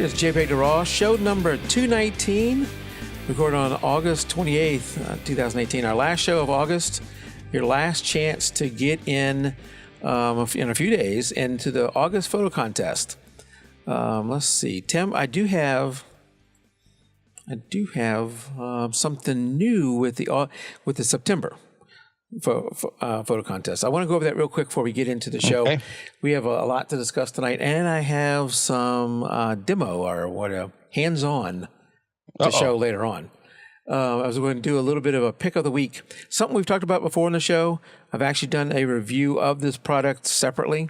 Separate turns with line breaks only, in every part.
it's JPEG to RAW, show number 219, recorded on August 28th, 2018. Our last show of August, your last chance to get in a few days into the August photo contest. Let's see, Tim, I do have something new with the September photo contest. I want to go over that real quick before we get into the show.
Okay.
We have a lot to discuss tonight, and I have some demo or hands-on to show later on. I was going to do a little bit of a pick of the week. Something we've talked about before in the show. I've actually done a review of this product separately,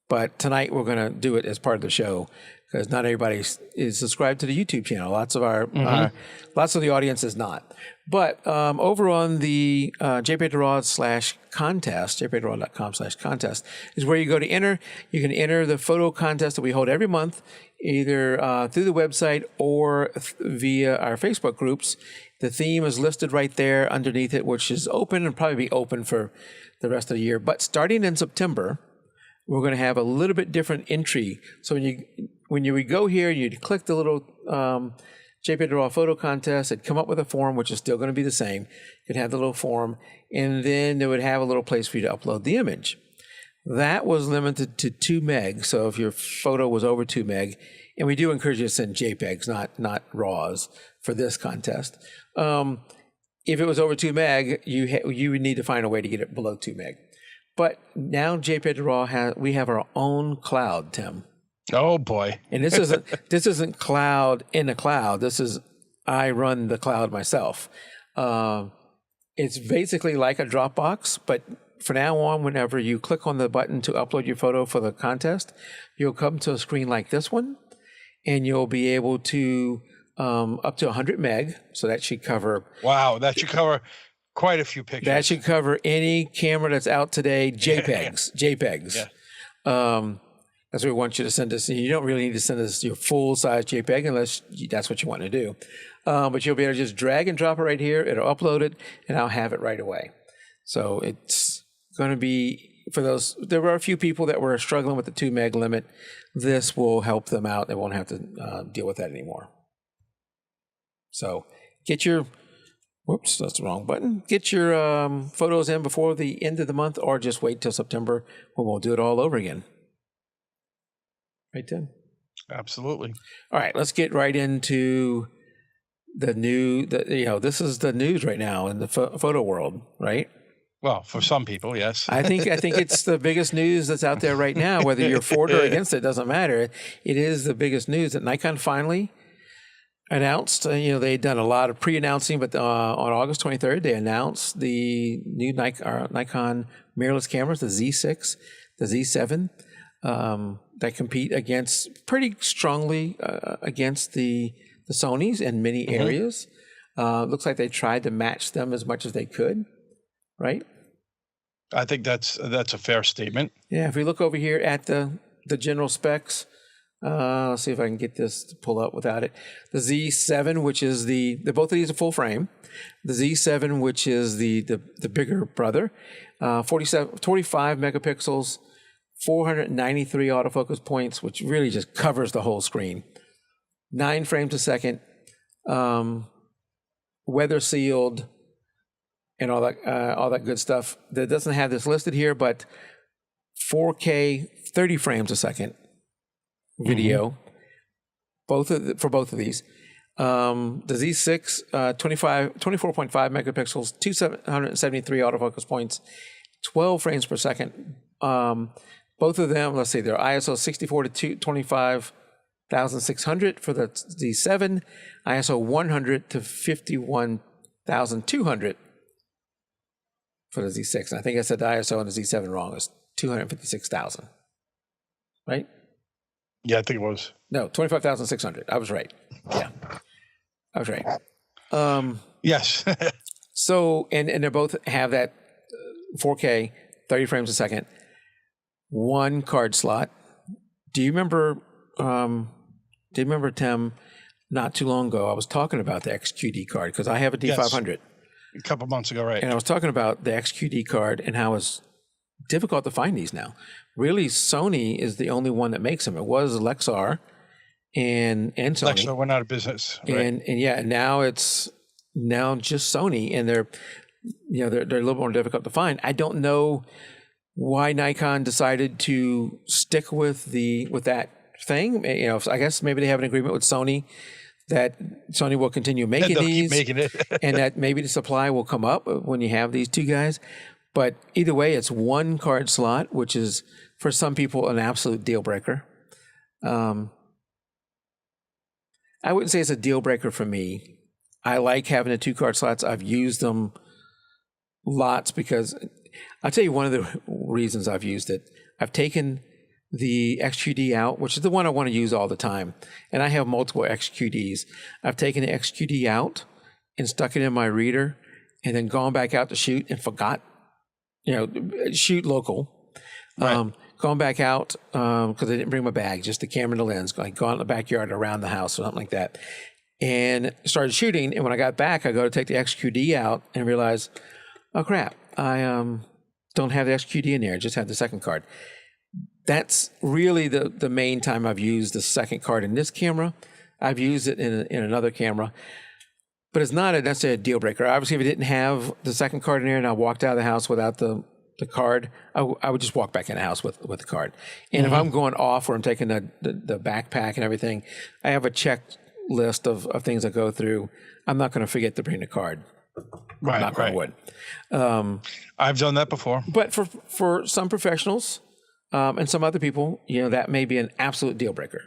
but tonight we're going to do it as part of the show because not everybody is subscribed to the YouTube channel. Lots of the audience is not. But over on the JPEG to RAW /contest, jpegtoraw.com/contest is where you go to enter. You can enter the photo contest that we hold every month, either through the website or via our Facebook groups. The theme is listed right there underneath it, which is open and probably be open for the rest of the year. But starting in September, we're going to have a little bit different entry. So when you would go here, you'd click the little JPEG to RAW photo contest. It'd come up with a form, which is still going to be the same. You'd have the little form, and then it would have a little place for you to upload the image. That was limited to 2 meg. So if your photo was over 2 meg, and we do encourage you to send JPEGs, not RAWs for this contest. If it was over 2 meg, you would need to find a way to get it below 2 meg. But now JPEG to RAW we have our own cloud, Tim.
Oh boy!
And this isn't cloud in the cloud. This is I run the cloud myself. It's basically like a Dropbox, but for now on, whenever you click on the button to upload your photo for the contest, you'll come to a screen like this one, and you'll be able to up to 100 meg. So that should cover.
Wow, that should cover quite a few pictures.
That should cover any camera that's out today. JPEGs.
Yeah.
That's what we want you to send us. You don't really need to send us your full-size JPEG unless that's what you want to do. But you'll be able to just drag and drop it right here. It'll upload it, and I'll have it right away. So it's going to be, for those, there were a few people that were struggling with the 2 meg limit. This will help them out. They won't have to deal with that anymore. So get your, whoops, that's the wrong button. Get your photos in before the end of the month, or just wait till September when we'll do it all over again. Right, Tim?
Absolutely.
All right, let's get right into the new. This is the news right now in the photo world, right?
Well, for some people, yes.
I think it's the biggest news that's out there right now. Whether you're for it or against it doesn't matter. It is the biggess news that Nikon finally announced. They'd done a lot of pre-announcing, but on August 23rd, they announced the new Nikon mirrorless cameras, the Z6, the Z7. That compete pretty strongly against the Sonys in many areas. Looks like they tried to match them as much as they could, right?
I think that's a fair statement.
Yeah, if we look over here at the general specs, let's see if I can get this to pull up without it. The Z7, which is both of these are full frame. The Z7, which is the bigger brother, 25 megapixels. 493 autofocus points, which really just covers the whole screen. 9 frames a second, weather sealed, and all that good stuff. That doesn't have this listed here, but 4K 30 frames a second video. For both of these. The Z6, 24.5 megapixels, 273 autofocus points, 12 frames per second. Both of them, let's see, they're ISO 64 to 25,600 for the Z7, ISO 100 to 51,200 for the Z6. And I think I said the ISO on the Z7 wrong. It's 256,000, right?
Yeah, I think it was.
No, 25,600. I was right. Yeah, I was right.
Yes.
So, and they both have that 4K, 30 frames a second. 1 card slot. Do you remember, Tim, not too long ago, I was talking about the XQD card because I have a D500.
Yes. A couple months ago, right.
And I was talking about the XQD card and how it's difficult to find these now. Really, Sony is the only one that makes them. It was Lexar, and Sony.
Alexa went out of business. Right.
And yeah, now it's just Sony, and they're a little more difficult to find. I don't know why Nikon decided to stick with that thing. I guess maybe they have an agreement with Sony that Sony will continue making these,
keep making it.
and that maybe the supply will come up when you have these two guys. But either way, it's one card slot, which is for some people an absolute deal breaker. I wouldn't say it's a deal breaker for me. I like having the 2 card slots. I've used them lots because I'll tell you one of the reasons I've used it. I've taken the XQD out, which is the one I want to use all the time. And I have multiple XQDs. I've taken the XQD out and stuck it in my reader and then gone back out to shoot and forgot, shoot local.
Right.
Gone back out because I didn't bring my bag, just the camera and the lens, like gone in the backyard around the house or something like that. And started shooting. And when I got back, I go to take the XQD out and realize, oh crap, I don't have the XQD in there. I just have the second card. That's really the main time I've used the second card in this camera. I've used it in another camera, but it's not necessarily a deal breaker. Obviously, if I didn't have the second card in there and I walked out of the house without the card, I would just walk back in the house with the card. And if I'm going off where I'm taking the backpack and everything, I have a checklist of things I go through. I'm not going to forget to bring the card.
Right,
Knock on wood.
I've done that before.
But for some professionals and some other people, that may be an absolute deal breaker.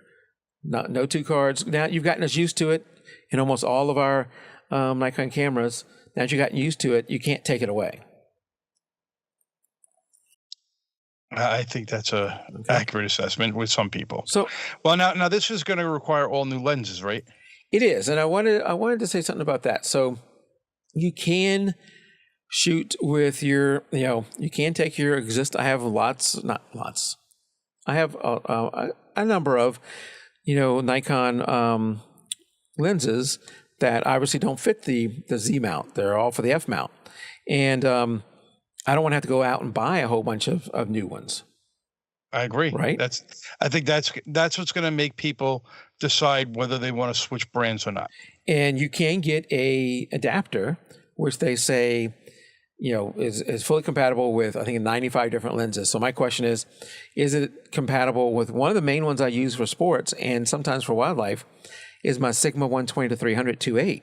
No 2 cards. Now you've gotten us used to it in almost all of our Nikon cameras. Now that you've gotten used to it, you can't take it away.
I think that's a accurate assessment with some people.
So,
well, now this is going to require all new lenses, right?
It is, and I wanted to say something about that. So, you can shoot with your, you can take your I have not lots. I have a number of, Nikon lenses that obviously don't fit the Z mount. They're all for the F mount, and I don't want to have to go out and buy a whole bunch of new ones.
I agree.
Right?
I think that's what's going to make people decide whether they want to switch brands or not.
And you can get a adapter, which they say, is fully compatible with, I think, 95 different lenses. So my question is it compatible with one of the main ones I use for sports and sometimes for wildlife is my Sigma 120 to 300 2.8.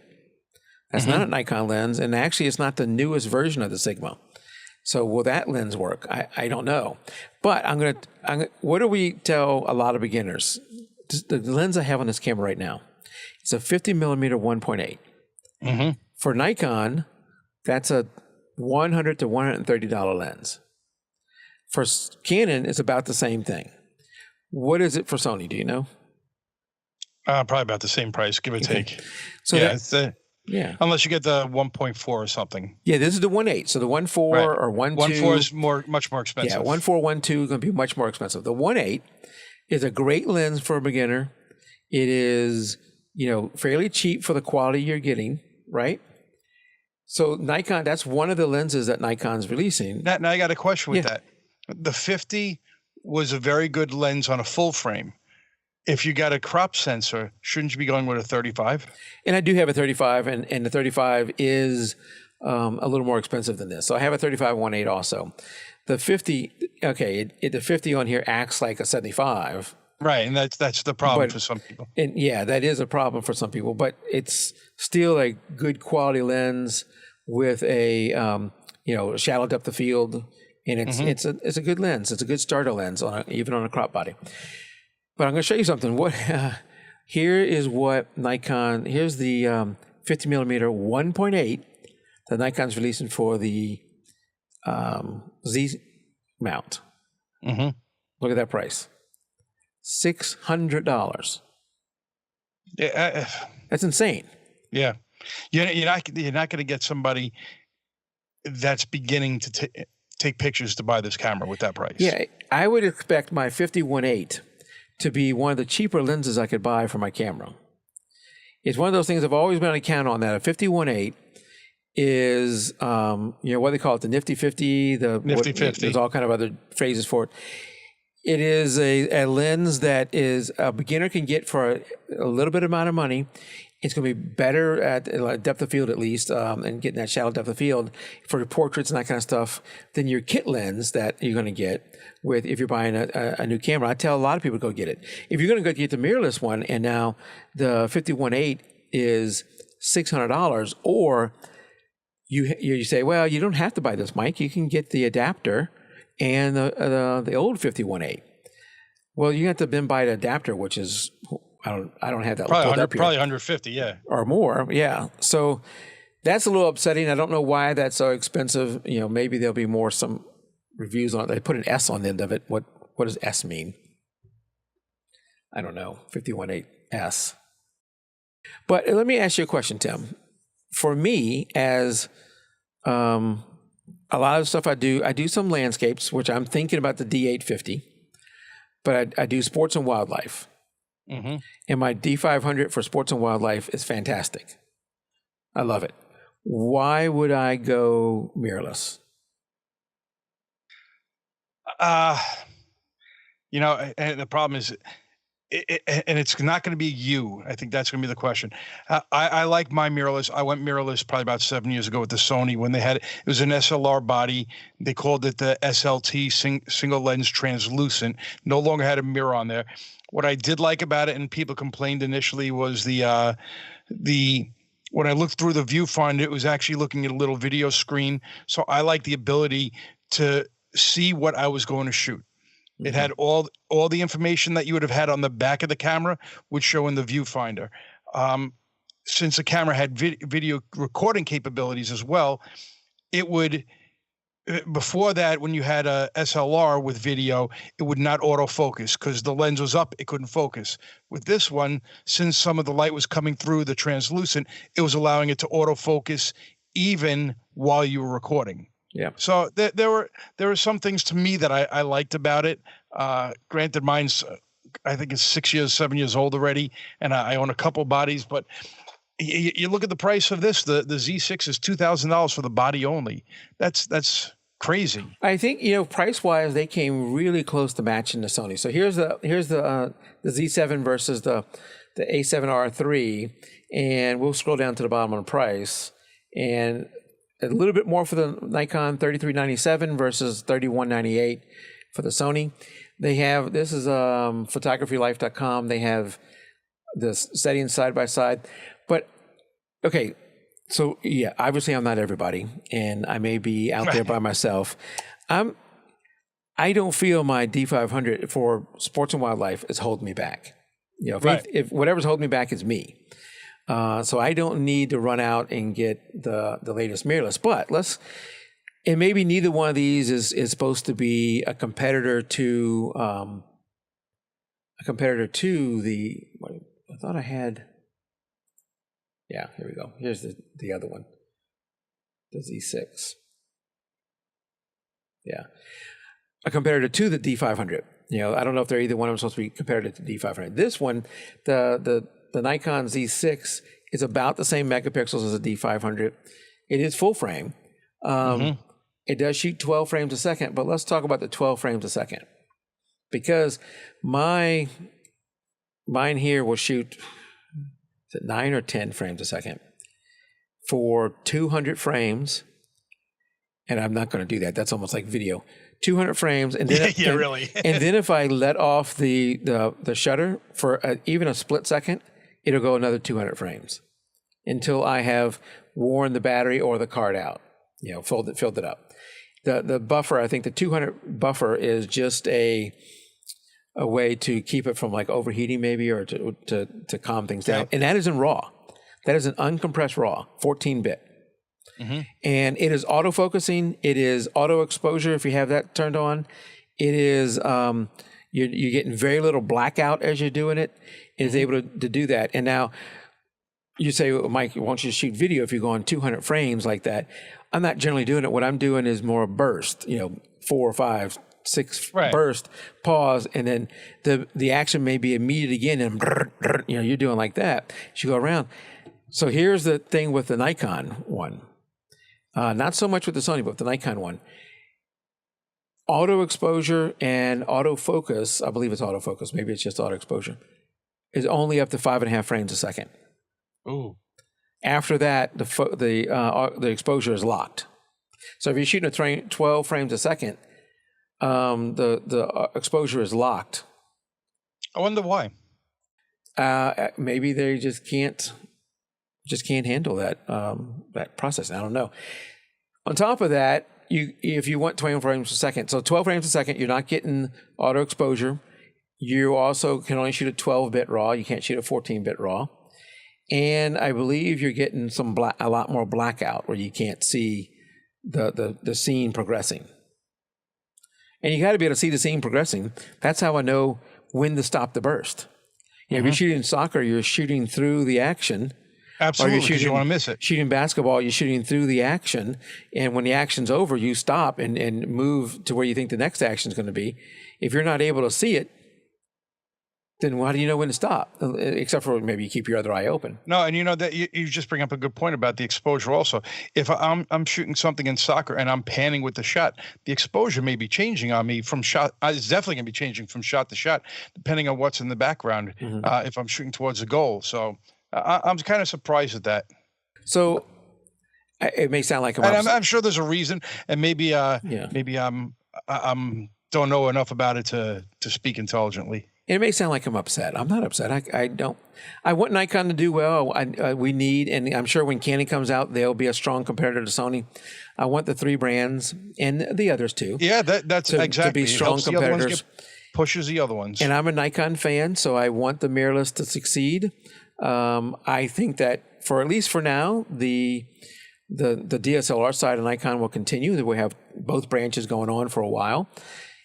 That's not a Nikon lens, and actually it's not the newest version of the Sigma. So will that lens work? I don't know. But what do we tell a lot of beginners? The lens I have on this camera right now, it's a 50 millimeter 1.8. For Nikon, that's a $100 to $130 lens. For Canon, it's about the same thing. What is it for Sony? Do you know?
Probably about the same price, give or take.
So
yeah, unless you get the 1.4 or something.
Yeah, this is the 1.8. So the 1.4 or 1.2.
1.4 is much more expensive.
Yeah, 1.4, 1.2 is going to be much more expensive. The 1.8 is a great lens for a beginner. It is, fairly cheap for the quality you're getting, right? So Nikon, that's one of the lenses that Nikon's releasing.
Now I got a question with that. The 50 was a very good lens on a full frame. If you got a crop sensor, shouldn't you be going with a 35? And
I do have a 35, and the 35 is a little more expensive than this. So I have a 35 1.8 also. The 50, the 50 on here acts like a 75.
Right, and that's the problem for some people.
And yeah, that is a problem for some people, but it's still a good quality lens with a shallow depth of field, and it's a good lens. It's a good starter lens even on a crop body. But I'm going to show you something. Here is what Nikon. Here's the 50 millimeter 1.8 that Nikon's releasing for the Z mount. Look at that price. $600.
Yeah,
that's insane.
Yeah, you're not going to get somebody that's beginning to take pictures to buy this camera with that price.
Yeah, I would expect my 50-1.8 to be one of the cheaper lenses I could buy for my camera. It's one of those things I've always been on account on that. A 50-1.8 is, what they call it, the Nifty 50.
Nifty 50.
There's all kind of other phrases for it. It is a lens that is a beginner can get for a little bit amount of money. It's going to be better at depth of field, at least, and getting that shallow depth of field for portraits and that kind of stuff than your kit lens that you're going to get with if you're buying a new camera. I tell a lot of people to go get it. If you're going to go get the mirrorless one, and now the 51.8 is $600, or you say, well, you don't have to buy this, Mike. You can get the adapter and the old 51.8. Well, you have to then buy the adapter, which is I don't have that
probably 150, yeah,
or more, yeah. So that's a little upsetting. I don't know why that's so expensive. Maybe there'll be some reviews on it. They put an S on the end of it. What does S mean? I don't know. 51.8 S. But let me ask you a question, Tim. For me, as a lot of stuff I do some landscapes, which I'm thinking about the D850, but I do sports and wildlife.
Mm-hmm.
And my D500 for sports and wildlife is fantastic. I love it. Why would I go mirrorless?
And the problem is, and it's not going to be you. I think that's going to be the question. I like my mirrorless. I went mirrorless probably about 7 years ago with the Sony when they had it. It was an SLR body. They called it the SLT, single lens translucent. No longer had a mirror on there. What I did like about it, and people complained initially, was when I looked through the viewfinder, it was actually looking at a little video screen. So I like the ability to see what I was going to shoot. It had all the information that you would have had on the back of the camera would show in the viewfinder. Since the camera had video recording capabilities as well, it would. Before that, when you had a SLR with video, it would not autofocus because the lens was up, it couldn't focus. With this one, since some of the light was coming through the translucent, it was allowing it to autofocus even while you were recording.
Yeah.
So there were some things to me that I liked about it. Granted, mine's I think it's 7 years old already, and I own a couple bodies. But you look at the price of this. The Z6 is $2,000 for the body only. That's crazy.
I think price wise they came really close to matching the Sony. So here's the Z7 versus the A7R3, and we'll scroll down to the bottom on the price and. A little bit more for the Nikon 3397 versus 3198 for the Sony. They have, this is photographylife.com. They have the settings side by side. But, okay, so yeah, obviously I'm not everybody, and I may be out there by myself. I don't feel my D500 for sports and wildlife is holding me back. If whatever's holding me back is me. So I don't need to run out and get the latest mirrorless. But and maybe neither one of these is supposed to be a competitor to the. I thought I had. Yeah, here we go. Here's the other one, the Z6. Yeah, a competitor to the D500. I don't know if they're either one of them supposed to be competitive to D500. This one, the Nikon Z6 is about the same megapixels as a D500. It is full frame. It does shoot 12 frames a second, but let's talk about the 12 frames a second. Because mine here will shoot, is it 9 or 10 frames a second for 200 frames. And I'm not going to do that. That's almost like video. 200 frames, and then
really.
And then if I let off the shutter for even a split second, it'll go another 200 frames until I have worn the battery or the card out. Filled it up. The buffer, I think the 200 buffer is just a way to keep it from like overheating maybe, or to calm things down. And that is in RAW. That is an uncompressed RAW, 14-bit. Mm-hmm. And it is autofocusing. It is auto exposure if you have that turned on. It is you're getting very little blackout as you're doing it. It is able to do that. And now you say, well, Mike, why don't you shoot video if you go on 200 frames like that? I'm not generally doing it. What I'm doing is more burst, 4 or 5, 6 burst, pause, and then the action may be immediate again, and you're doing like that as you go around. So here's the thing with the Nikon one. Not so much with the Sony, but with the Nikon one. auto exposure and autofocus, I believe it's autofocus, maybe it's just auto exposure, is only up to 5.5 frames a second.
Ooh.
After that, the exposure is locked. So if you're shooting at 12 frames a second, the exposure is locked.
I wonder why.
Maybe they just can't handle that process. I don't know. On top of that, if you want 20 frames per second, so 12 frames a second, you're not getting auto exposure. You also can only shoot at 12-bit RAW. You can't shoot at 14-bit RAW. And I believe you're getting a lot more blackout where you can't see the scene progressing. And you got to be able to see the scene progressing. That's how I know when to stop the burst. If you're shooting soccer, you're shooting through the action.
Absolutely, because you want to miss it.
Shooting basketball, you're shooting through the action. And when the action's over, you stop and move to where you think the next action's going to be. If you're not able to see it, then how do you know when to stop? Except for maybe you keep your other eye open.
No, and you know that you just bring up a good point about the exposure also. If I'm shooting something in soccer and I'm panning with the shot, the exposure may be changing on me from shot. It's definitely going to be changing from shot to shot, depending on what's in the background, if I'm shooting towards a goal. So I'm kind of surprised at that.
So it may sound like I'm
sure there's a reason, and maybe I'm don't know enough about it to speak intelligently.
It may sound like I'm upset. I'm not upset. I don't. I want Nikon to do well. We need, and I'm sure when Canon comes out, they'll be a strong competitor to Sony. I want the three brands and the others too.
Yeah, that's exactly.
To be strong competitors.
Pushes the other ones.
And I'm a Nikon fan, so I want the mirrorless to succeed. I think that for at least for now, the DSLR side of Nikon will continue. We have both branches going on for a while.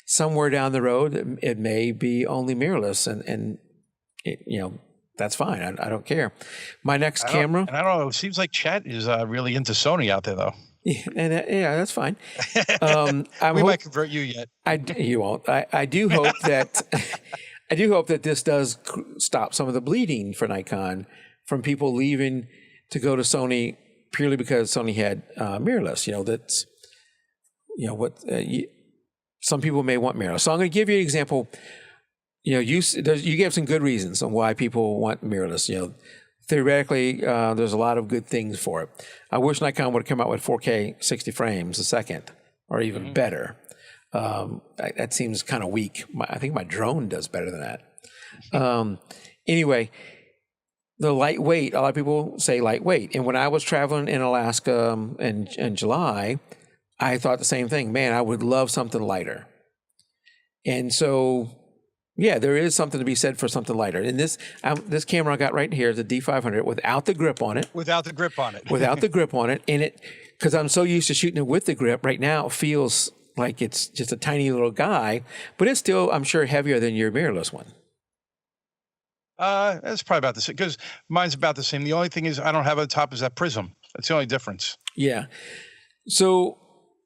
Somewhere down the road, it may be only mirrorless, and that's fine. I don't care. My next camera.
And I don't know. It seems like Chat is really into Sony out there, though.
Yeah, that's fine.
We might convert you yet.
You won't. I do hope that. I do hope that this does stop some of the bleeding for Nikon from people leaving to go to Sony purely because Sony had mirrorless. That's what. Some people may want mirrorless. So I'm going to give you an example. You gave some good reasons on why people want mirrorless. Theoretically, there's a lot of good things for it. I wish Nikon would have come out with 4K 60 frames a second, or even better. That seems kind of weak. I think my drone does better than that. Anyway, the lightweight. A lot of people say lightweight. And when I was traveling in Alaska in July, I thought the same thing. Man, I would love something lighter. And so, yeah, there is something to be said for something lighter. And this camera I got right here is a D500 without the grip on it.
Without the grip on it.
Without the grip on it. And because I'm so used to shooting it with the grip, right now it feels like it's just a tiny little guy, but it's still, I'm sure, heavier than your mirrorless one.
That's probably about the same, because mine's about the same. The only thing is I don't have on top is that prism. That's the only difference.
Yeah. So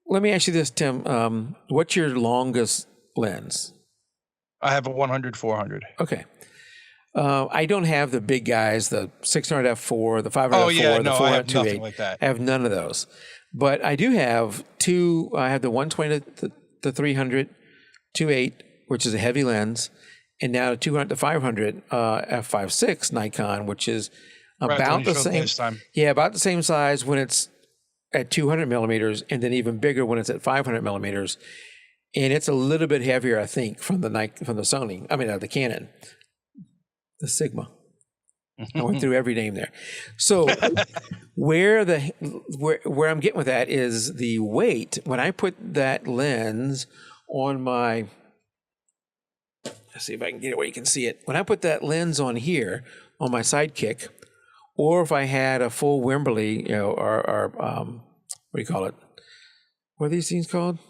let me ask you this, Tim. What's your longest lens?
I have a 100-400.
Okay. I don't have the big guys, the 600 f4, the 500 f4, the 400
I have nothing
2.8.
like that.
I have none of those. But I do have two. I have the 120 to the 300 2.8, which is a heavy lens, and now the 200 to 500 f5.6 Nikon, which is about the same. Yeah, about the same size when it's at 200 millimeters, and then even bigger when it's at 500 millimeters. And it's a little bit heavier, I think, from the Sony. I mean, the Canon, the Sigma. I went through every name there. So where I'm getting with that is the weight. When I put that lens on my, let's see if I can get it where you can see it. When I put that lens on here on my Sidekick, or if I had a full Wimberley, or what do you call it? What are these things called?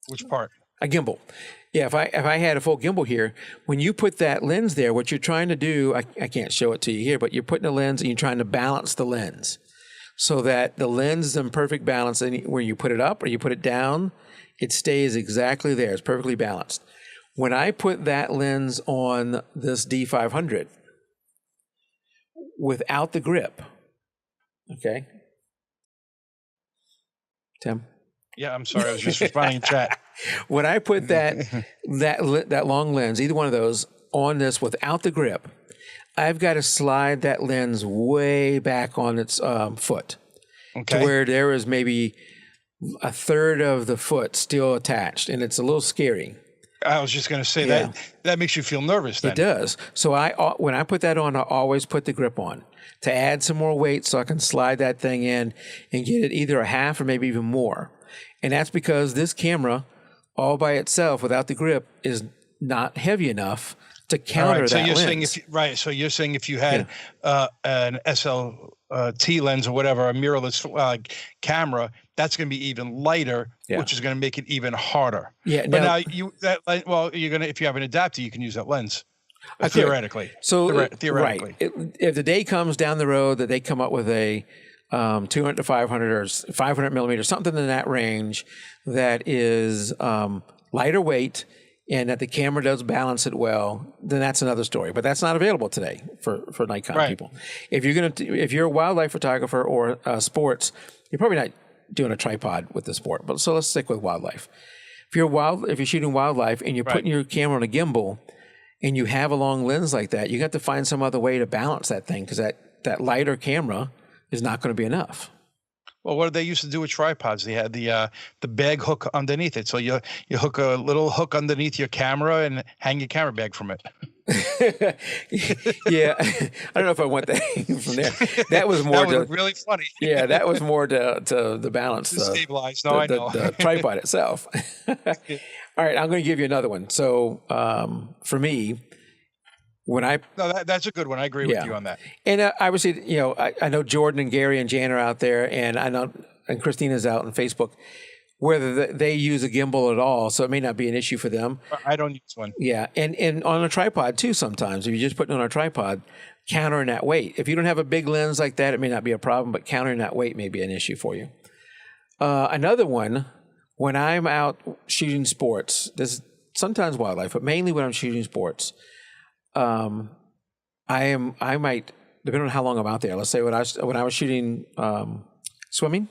Which part?
A gimbal. Yeah, if I had a full gimbal here, when you put that lens there, what you're trying to do, I can't show it to you here, but you're putting a lens and you're trying to balance the lens so that the lens is in perfect balance. And when you put it up or you put it down, it stays exactly there. It's perfectly balanced. When I put that lens on this D500 without the grip, okay, Tim?
Yeah, I'm sorry. I was just responding in chat.
When I put that long lens, either one of those, on this without the grip, I've got to slide that lens way back on its foot to where there is maybe a third of the foot still attached, and it's a little scary.
I was just going to say that makes you feel nervous then.
It does. So when I put that on, I always put the grip on to add some more weight so I can slide that thing in and get it either a half or maybe even more. And that's because this camera all by itself without the grip is not heavy enough to counter that lens.
So you're saying if you had an SLT lens or whatever, a mirrorless camera, that's going to be even lighter, which is going to make it even harder. Yeah. But if you have an adapter, you can use that lens. Theoretically.
So
theoretically.
Right. If the day comes down the road that they come up with a 200 to 500 or 500 millimeters, something in that range that is lighter weight and that the camera does balance it well, then that's another story. But that's not available today for Nikon people. If you're a wildlife photographer or sports, you're probably not doing a tripod with the sport. But so let's stick with wildlife. If you're shooting wildlife and you're putting your camera on a gimbal and you have a long lens like that, you got to find some other way to balance that thing because that lighter camera is not going to be enough.
Well, what did they used to do with tripods? They had the bag hook underneath it. So you hook a little hook underneath your camera and hang your camera bag from it.
Yeah, I don't know if I want that from there. That was more
really funny.
Yeah, that was more to the balance,
to stabilize. No, I know
the tripod itself. All right, I'm going to give you another one. So for me,
that's a good one. I agree with you on that.
And obviously, I know Jordan and Gary and Jan are out there, and I know and Christina's out on Facebook. Whether they use a gimbal at all, so it may not be an issue for them.
I don't use one.
Yeah, and on a tripod too. Sometimes if you just put it on a tripod, countering that weight. If you don't have a big lens like that, it may not be a problem, but countering that weight may be an issue for you. Another one, when I'm out shooting sports, this is sometimes wildlife, but mainly when I'm shooting sports. I might, depending on how long I'm out there, let's say when I was shooting swimming,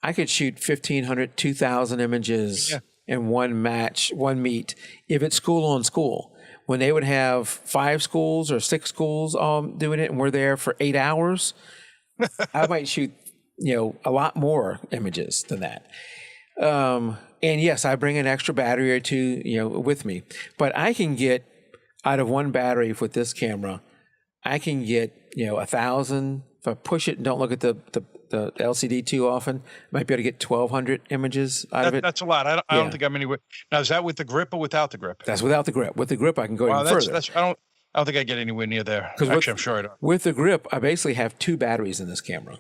I could shoot 1,500, 2,000 images in one meet, if it's school on school. When they would have 5 schools or 6 schools all doing it and we're there for 8 hours, I might shoot, a lot more images than that. And yes, I bring an extra battery or two, with me, but I can get out of one battery with this camera, I can get, 1,000. If I push it and don't look at the LCD too often, I might be able to get 1,200 images out of it. That's
a lot. I don't think I'm anywhere. Now, is that with the grip or without the grip?
That's without the grip. With the grip, I can go even further.
I don't think I get anywhere near there. Actually, I'm sure I don't.
With the grip, I basically have 2 batteries in this camera.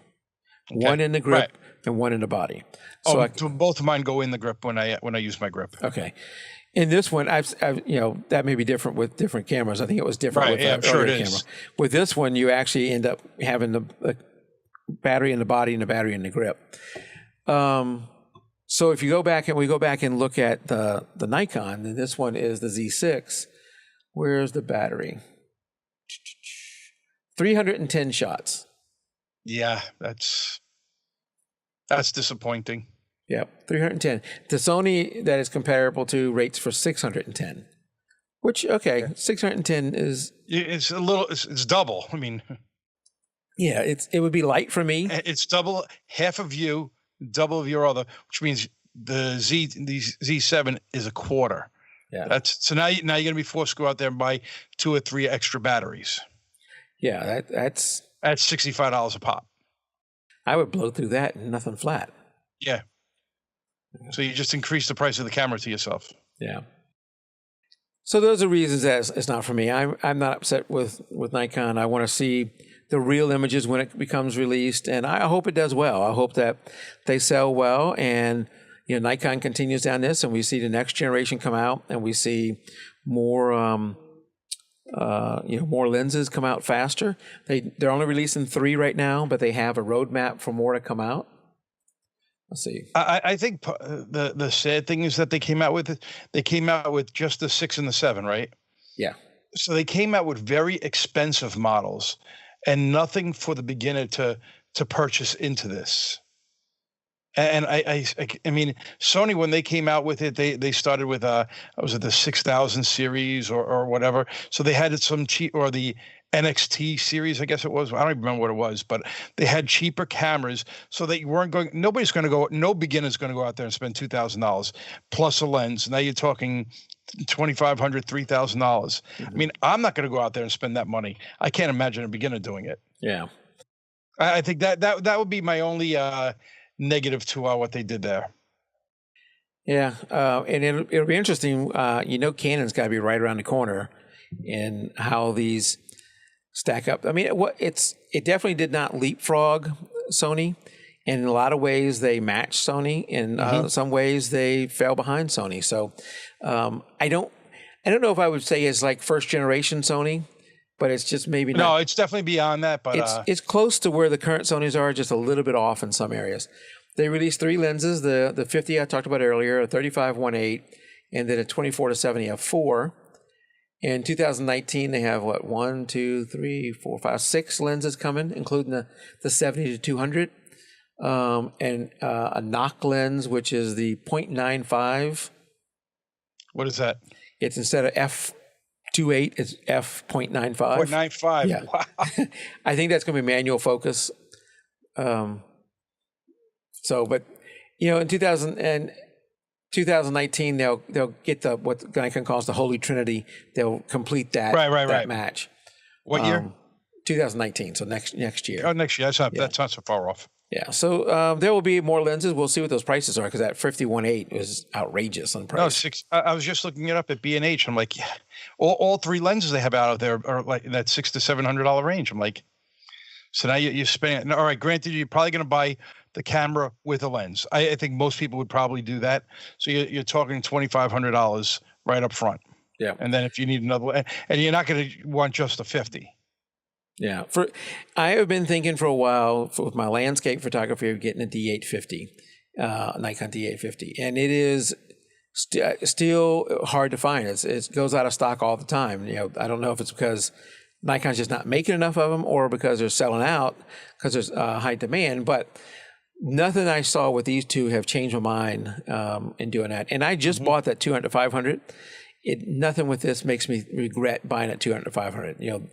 Okay. One in the grip and one in the body. So
both of mine go in the grip when I use my grip.
Okay. In this one, I've that may be different with different cameras. I think it was different with the earlier camera. With this one, you actually end up having the battery in the body and the battery in the grip. So if you go back and look at the Nikon, and this one is the Z6. Where's the battery? 310 shots.
Yeah, that's disappointing.
Yep, 310. The Sony that is comparable to rates for 610, which, 610 is...
It's double. I mean...
Yeah, it would be light for me.
It's double, half of you, double of your other, which means the Z7 is a quarter. Yeah. So now you're going to be forced to go out there and buy 2 or 3 extra batteries.
Yeah, that's
$65 a pop.
I would blow through that and nothing flat.
Yeah. So you just increase the price of the camera to yourself.
Yeah. So those are reasons that it's not for me. I'm not upset with Nikon. I want to see the real images when it becomes released, and I hope it does well. I hope that they sell well, and Nikon continues down this, and we see the next generation come out, and we see more more lenses come out faster. They're only releasing 3 right now, but they have a roadmap for more to come out. Let's see.
I think the sad thing is that they came out with just the 6 and the 7, right?
Yeah.
So they came out with very expensive models and nothing for the beginner to purchase into this. And I mean, Sony, when they came out with it, they started with was it the 6000 series or whatever? So they had some cheap, or the NXT series, I guess it was. I don't even remember what it was, but they had cheaper cameras so that you weren't going. Nobody's going to go. No beginner's going to go out there and spend $2,000 plus a lens. Now you're talking $2,500, $3,000. I mean, I'm not going to go out there and spend that money. I can't imagine a beginner doing it.
Yeah,
I think that would be my only negative to what they did there.
Yeah, and it'll be interesting. Canon's got to be right around the corner in how these stack up. I mean, it definitely did not leapfrog Sony. In a lot of ways, they match Sony. In some ways, they fell behind Sony. So I don't know if I would say it's like first generation Sony, but it's just maybe not.
No, it's definitely beyond that. But
it's close to where the current Sonys are, just a little bit off in some areas. They released 3 lenses: the 50 I talked about earlier, a 35-1.8, and then a 24-70 f4. In 2019, they have 6 lenses coming, including the 70-200, and a knock lens, which is the 0.95.
What is that?
It's instead of f2.8, it's f.95.
0.95.
Yeah.
Wow.
I think that's going to be manual focus. But in 2019, they'll get what Nikon calls the Holy Trinity. They'll complete that that match.
What year?
2019. So next year.
Oh, next year. That's not so far off.
Yeah. So there will be more lenses. We'll see what those prices are, because that 50-1.8 is outrageous on price.
No, I was just looking it up at B&H. I'm like, yeah, all 3 lenses they have out there are like in that $600 to $700 range. I'm like, so now you're spending. All right, granted, you're probably going to buy the camera with a lens. I think most people would probably do that. So you're talking $2,500 right up front.
Yeah.
And then if you need another, and you're not going to want just a 50.
Yeah. I have been thinking for a while with my landscape photography of getting a D850, Nikon D850, and it is still hard to find. It goes out of stock all the time. I don't know if it's because Nikon's just not making enough of them, or because they're selling out because there's high demand. But nothing I saw with these two have changed my mind in doing that. And I just bought that 200 to 500. Nothing with this makes me regret buying it 200 to 500.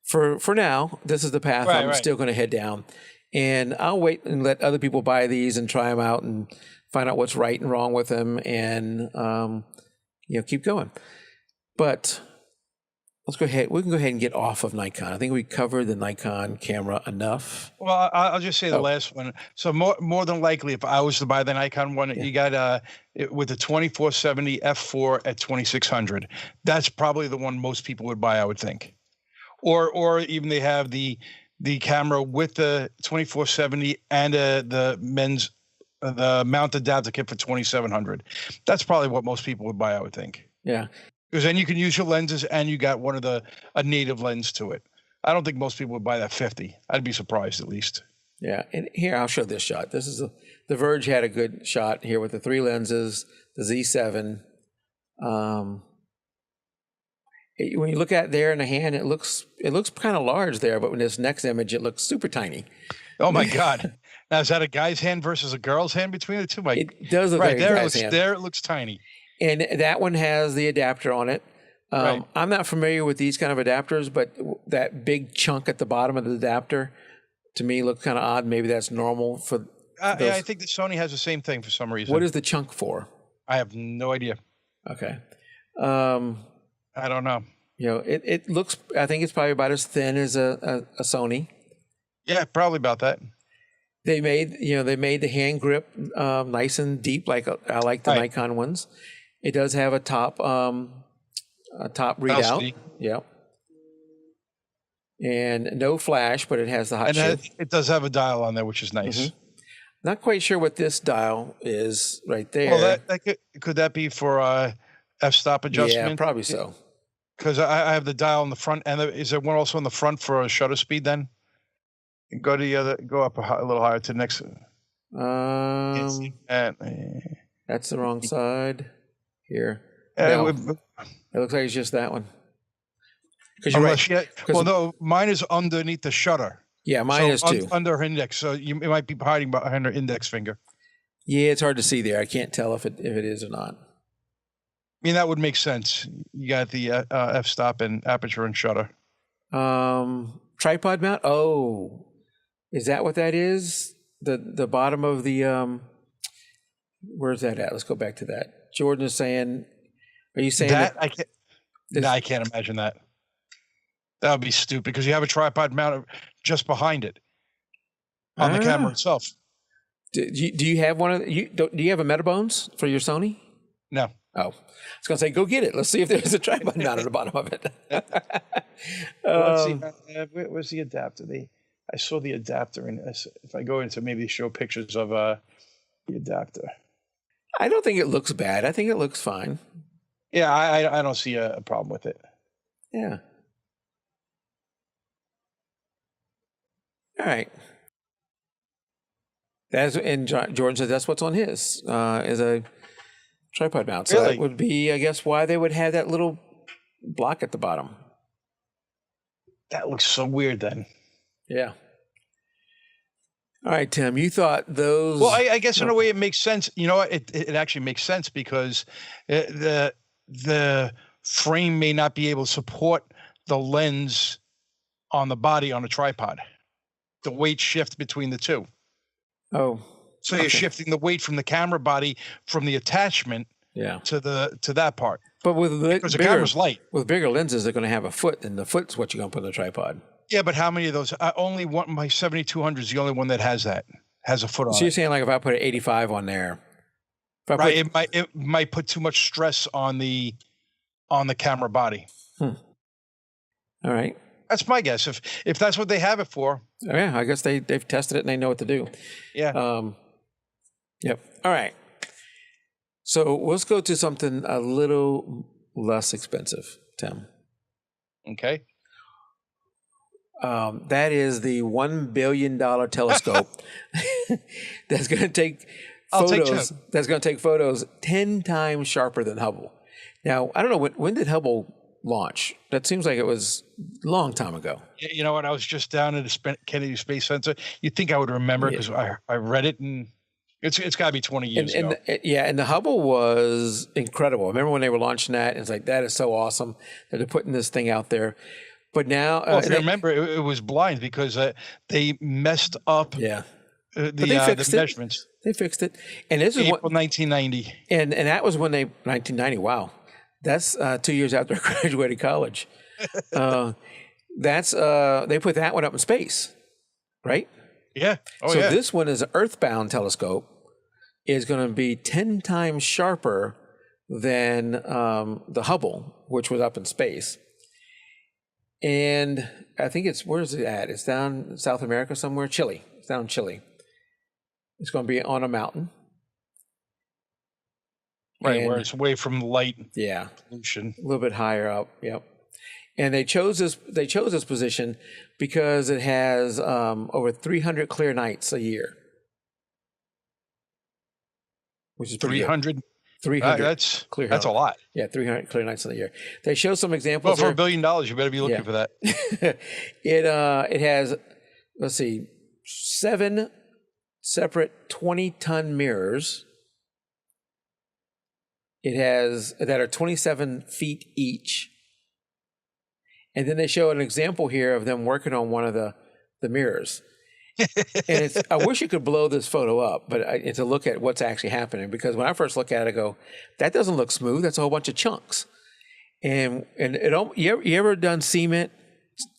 For now, this is the path I'm still going to head down. And I'll wait and let other people buy these and try them out and find out what's right and wrong with them, and keep going. But let's go ahead. We can go ahead and get off of Nikon. I think we covered the Nikon camera enough.
Well, I'll just say the last one. So more than likely, if I was to buy the Nikon one, you got with the 24-70 f4 at 2600. That's probably the one most people would buy, I would think. Or even they have the camera with the 24-70 and the mounted adapter kit for 2700. That's probably what most people would buy, I would think.
Yeah.
Because then you can use your lenses, and you got a native lens to it. I don't think most people would buy that 50. I'd be surprised, at least.
Yeah, and here I'll show this shot. This is the Verge had a good shot here with the 3 lenses, the Z7. When you look at it there in the hand, it looks kind of large there, but in this next image, it looks super tiny.
Oh my God! Now is that a guy's hand versus a girl's hand between the two?
It does look like a guy's hand.
There it looks tiny.
And that one has the adapter on it. I'm not familiar with these kind of adapters, but that big chunk at the bottom of the adapter, to me, looked kind of odd. Maybe that's normal for
I think that Sony has the same thing for some reason.
What is the chunk for?
I have no idea.
Okay.
I don't know.
It looks, I think it's probably about as thin as a Sony.
Yeah, probably about that.
They made the hand grip nice and deep, like I like the Nikon ones. It does have a top readout.
LCD.
Yeah. And no flash, but it has the hot shift.
It does have a dial on there, which is nice.
Mm-hmm. Not quite sure what this dial is right there.
Well, could that be for f-stop adjustment?
Yeah, probably so.
Because I have the dial on the front, and is there one also on the front for shutter speed? Then go up a little higher to the next.
That's the wrong side. Here.
It
looks like it's just that one.
No, mine is underneath the shutter.
Yeah, mine is too.
Under her index, so it might be hiding behind her index finger.
Yeah, it's hard to see there. I can't tell if it is or not.
I mean, that would make sense. You got the f-stop and aperture and shutter.
Tripod mount. Oh, is that what that is? The bottom of the where's that at? Let's go back to that. Jordan is saying, are you saying
that I can't? No, I can't imagine that. That would be stupid because you have a tripod mount just behind it on the camera itself.
Do you have one of do you have a Metabones for your Sony?
No.
Oh, I was gonna say, go get it. Let's see if there's a tripod mount at the bottom of it.
Let's see. Where's the adapter? I saw the adapter, and if I go into maybe show pictures of the adapter.
I don't think it looks bad. I think it looks fine.
Yeah, I don't see a problem with it.
Yeah. All right. And Jordan says that's what's on his is a tripod mount. So that would be, I guess, why they would have that little block at the bottom.
That looks so weird then.
Yeah. All right, Tim, you thought those...
Well, I guess in a way it makes sense. You know what? It actually makes sense because the frame may not be able to support the lens on the body on a tripod. The weight shift between the two.
Oh.
So you're shifting the weight from the camera body from the attachment to that part.
But because
the camera's light.
With bigger lenses, they're going to have a foot, and the foot's what you're going to put on the tripod.
Yeah, but how many of those? Only one. My 7200 is the only one that has a foot on it.
So you're saying like if I put an 85 on there,
right? It might put too much stress on the camera body.
All right.
That's my guess. If that's what they have it for.
Oh, yeah, I guess they've tested it and they know what to do.
Yeah.
Yep. All right. So let's go to something a little less expensive, Tim.
Okay.
That is the $1 billion telescope that's going to take photos. That's going to take photos 10 times sharper than Hubble. Now, I don't know when did Hubble launch? That seems like it was a long time ago.
You know what? I was just down at the Kennedy Space Center. You'd think I would remember because I read it, and it's got to be 20 years ago.
And the Hubble was incredible. I remember when they were launching that, and it's like, that is so awesome that they're putting this thing out there. But now,
well, if you remember, it was blind because they messed up.
Yeah,
the measurements.
They fixed it, and this is
April 1990.
And that was when 1990. Wow, that's 2 years after I graduated college. They put that one up in space, right?
Yeah.
So this one is an Earthbound telescope. Is going to be 10 times sharper than the Hubble, which was up in space. And I think where is it at? It's down in South America somewhere, Chile. It's down in Chile. It's going to be on a mountain.
Right, where it's away from light pollution.
A little bit higher up, yep. And they chose this position because it has over 300 clear nights a year. Which is
300?
300.
That's a lot.
Yeah, 300 clear nights in a year. They show some examples.
Well, for $1 billion, you better be looking for that.
It has, let's see, 7 separate 20-ton mirrors. It has that are 27 feet each. And then they show an example here of them working on one of the mirrors. And I wish you could blow this photo up, but it's a look at what's actually happening, because when I first look at it, I go, that doesn't look smooth. That's a whole bunch of chunks. And you ever done cement?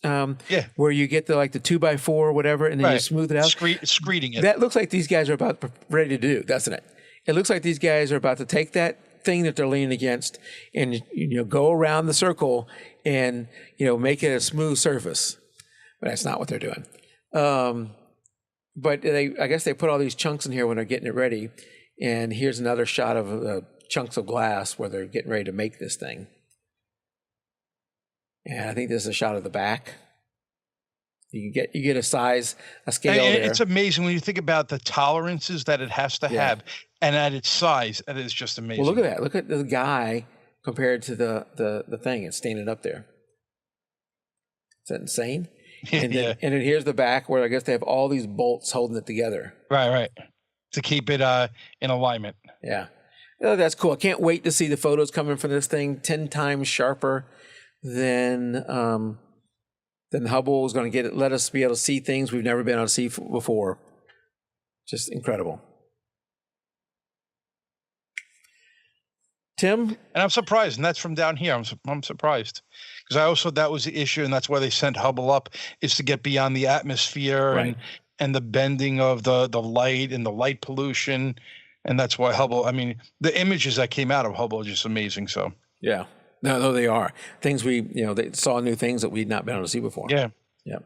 Where you get the 2x4 or whatever, and then you smooth it out.
Screeding it.
That looks like these guys are ready to do, doesn't it? It looks like these guys are about to take that thing that they're leaning against and go around the circle and make it a smooth surface. But that's not what they're doing. But I guess they put all these chunks in here when they're getting it ready. And here's another shot of chunks of glass where they're getting ready to make this thing. And I think this is a shot of the back. You get a scale there.
It's amazing when you think about the tolerances that it has to have, and at its size, it is just amazing.
Well, look at that. Look at the guy compared to the thing. It's standing up there. Is that insane? And then here's the back where I guess they have all these bolts holding it together.
Right. to keep it in alignment.
Yeah. Oh, that's cool. I can't wait to see the photos coming from this thing. 10 times sharper than Hubble is going to let us be able to see things we've never been able to see before. Just incredible. Tim?
And I'm surprised, and that's from down here. I'm surprised because I also, that was the issue, and that's why they sent Hubble up, is to get beyond the atmosphere
Right.
and the bending of the light and the light pollution. And that's why Hubble, I mean, the images that came out of Hubble are just amazing. So
Yeah. No, they are. Things they saw new things that we'd not been able to see before.
yeah.
Yeah.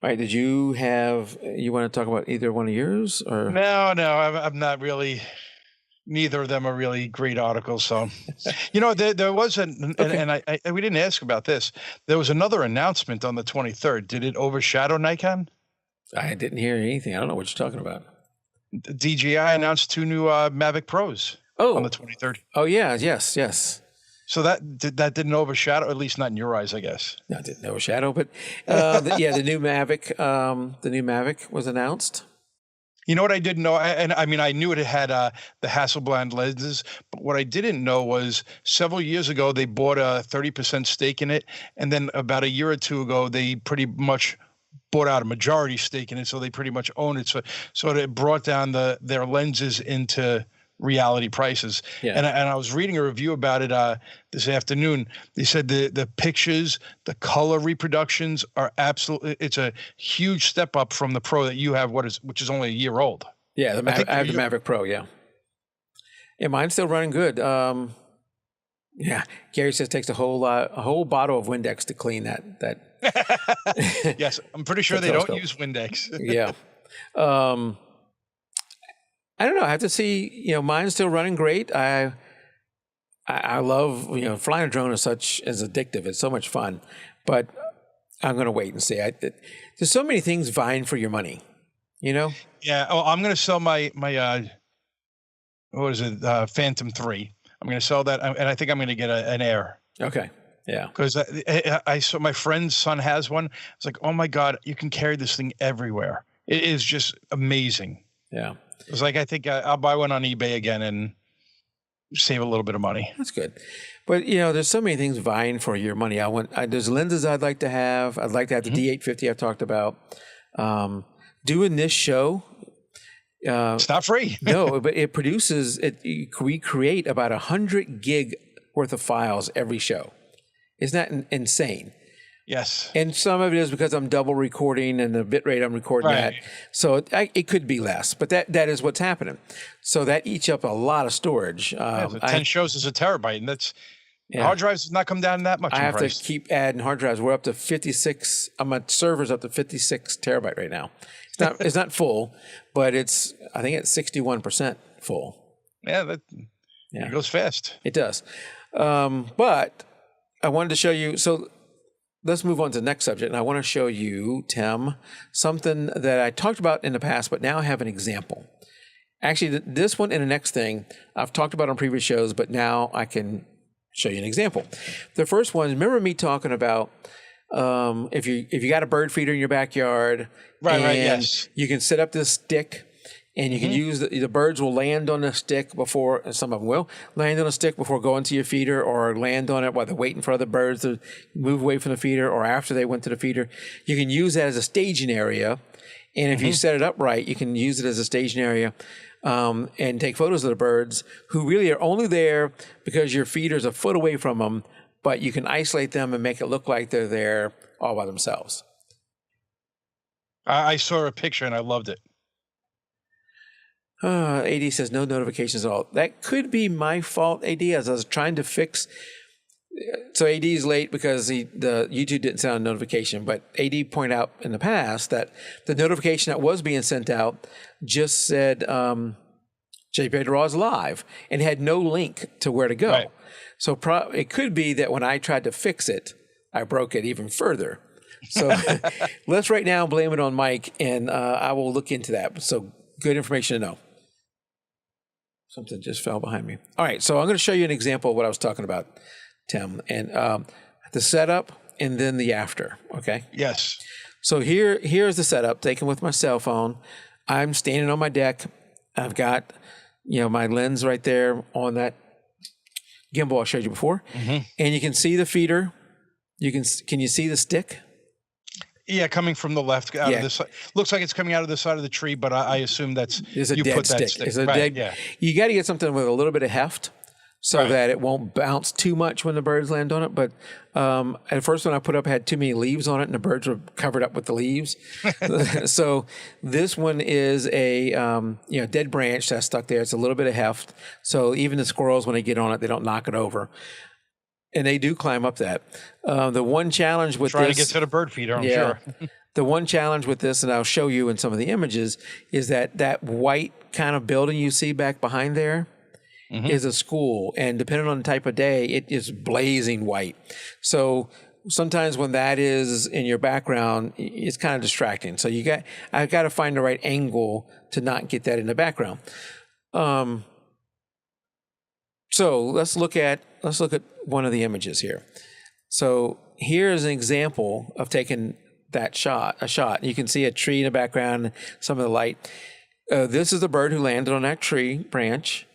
All right. Did you want to talk about either one of yours or?
No, I'm not really. Neither of them are really great articles. So, there was and we didn't ask about this. There was another announcement on the 23rd. Did it overshadow Nikon?
I didn't hear anything. I don't know what you're talking about.
DJI announced 2 new Mavic Pros on the 23rd.
Oh, yeah. Yes.
So that didn't overshadow, at least not in your eyes, I guess.
No, it didn't overshadow, but the new Mavic was announced.
You know what I didn't know? I knew it had the Hasselblad lenses, but what I didn't know was several years ago, they bought a 30% stake in it. And then about a year or two ago, they pretty much bought out a majority stake in it. So they pretty much own it. So it brought down their lenses into reality prices.
Yeah.
And I was reading a review about it this afternoon. They said the pictures, the color reproductions are absolutely, it's a huge step up from the Pro that you have, which is only a year old.
Yeah, I have the Mavic Pro, yeah. Yeah, mine's still running good. Yeah, Gary says it takes a whole bottle of Windex to clean that.
Yes, I'm pretty sure they don't use Windex.
Yeah. I don't know. I have to see. Mine's still running great. I love flying a drone is addictive. It's so much fun, but I'm going to wait and see. There's so many things vying for your money. Yeah.
Oh, I'm going to sell my what is it? Phantom 3. I'm going to sell that, and I think I'm going to get an Air.
Okay. Yeah.
Because I saw my friend's son has one. It's like, oh my God, you can carry this thing everywhere. It is just amazing.
Yeah.
It's like, I think I'll buy one on eBay again and save a little bit of money.
That's good. But, there's so many things vying for your money. There's lenses I'd like to have. I'd like to have the D850 I've talked about. Doing this show.
It's not free.
No, but it produces, we create about 100 gig worth of files every show. Isn't that insane?
Yes.
And some of it is because I'm double recording and the bit rate I'm recording at. So it could be less, but that is what's happening. So that eats up a lot of storage.
So 10 shows is a terabyte, and that's hard drives does not come down that much.
I have to keep adding hard drives. We're up to 56. My server's up to 56 terabyte right now. It's not full, but I think it's 61% full.
Yeah, it goes fast.
It does. But I wanted to show you. So let's move on to the next subject. And I want to show you, Tim, something that I talked about in the past, but now I have an example. Actually, this one and the next thing I've talked about on previous shows, but now I can show you an example. The first one, remember me talking about if you got a bird feeder in your backyard,
yes,
you can set up this stick. And you can use the birds will land on the stick before, some of them will land on a stick before going to your feeder, or land on it while they're waiting for other birds to move away from the feeder, or after they went to the feeder. You can use that as a staging area. And if you set it up right, you can use it as a staging area and take photos of the birds who really are only there because your feeder's a foot away from them, but you can isolate them and make it look like they're there all by themselves.
I saw a picture and I loved it.
AD says no notifications at all. That could be my fault, AD, as I was trying to fix. So AD is late because the YouTube didn't send a notification, but AD pointed out in the past that the notification that was being sent out just said JPEG Raw is live and had no link to where to go. Right. So it could be that when I tried to fix it, I broke it even further. So let's right now blame it on Mike, and I will look into that. So good information to know. Something just fell behind me. All right, so I'm going to show you an example of what I was talking about, Tim, and the setup and then the after, okay?
Yes.
So here's the setup taken with my cell phone. I'm standing on my deck. I've got, my lens right there on that gimbal I showed you before. And you can see the feeder. Can you see the stick?
Yeah, coming from the left out of this side. Looks like it's coming out of the side of the tree, but I assume that's
It's a dead stick. It's a
right,
dead. You got to get something with a little bit of heft, so that it won't bounce too much when the birds land on it. But at first, when I put up, had too many leaves on it, and the birds were covered up with the leaves. So this one is a dead branch that's stuck there. It's a little bit of heft, so even the squirrels, when they get on it, they don't knock it over. And they do climb up that. The one challenge with
trying to get to the bird feeder, I'm sure.
The one challenge with this, and I'll show you in some of the images, is that white kind of building you see back behind there is a school. And depending on the type of day, it is blazing white. So sometimes when that is in your background, it's kind of distracting. So I've got to find the right angle to not get that in the background. So let's look at one of the images here. So here's an example of taking a shot. You can see a tree in the background, some of the light. This is the bird who landed on that tree branch.